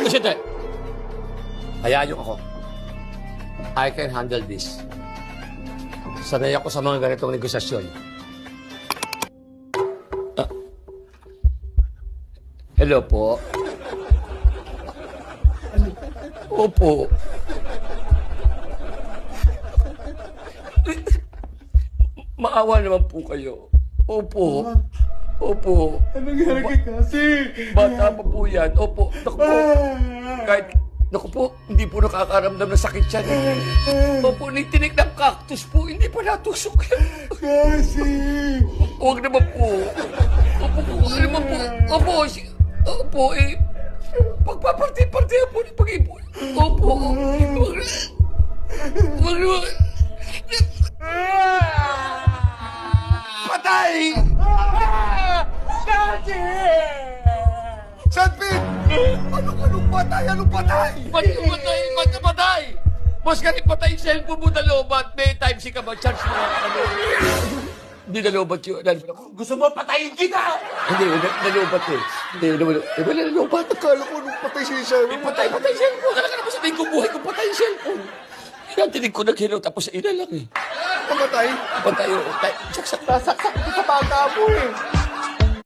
Kasi tayo. Hayaan niyo ako. I can handle this. Sanay ako sa mga ganitong negosasyon. Hello po. Opo. Maawa naman po kayo. Opo. Opo. Ano nangyari kay Kasi? Bata pa po yan. Opo. Naku po. Kahit, naku po, hindi po nakakaramdam ng sakit yan. Opo, nitinik ng cactus po. Hindi pa natusok yan. Kasi! Huwag naman po. Opo, huwag naman po. Opo, opo, pagpaparti-parti po ng pag-ibon. Opo. Huwag naman. Patay! Kasi! Sanpin! Anong patay? Anong patay? Ba't ka patay? Boss, ganit patay yung cellphone mo na lobat. May time si ka ba? Charge mo na. Hindi na lobat yun. Gusto mo patayin kita? Hindi, nalobat eh. Hindi, nalobat. Akala ko nung patay si Sharon. Patay yung cellphone. Talaga naman sabihin ko buhay ko patay yung cellphone. Tinatinig ko naghilaw tapos sa ina lang eh. Pamatay? Patay, saksak. Nasaksak ko sa bata mo eh.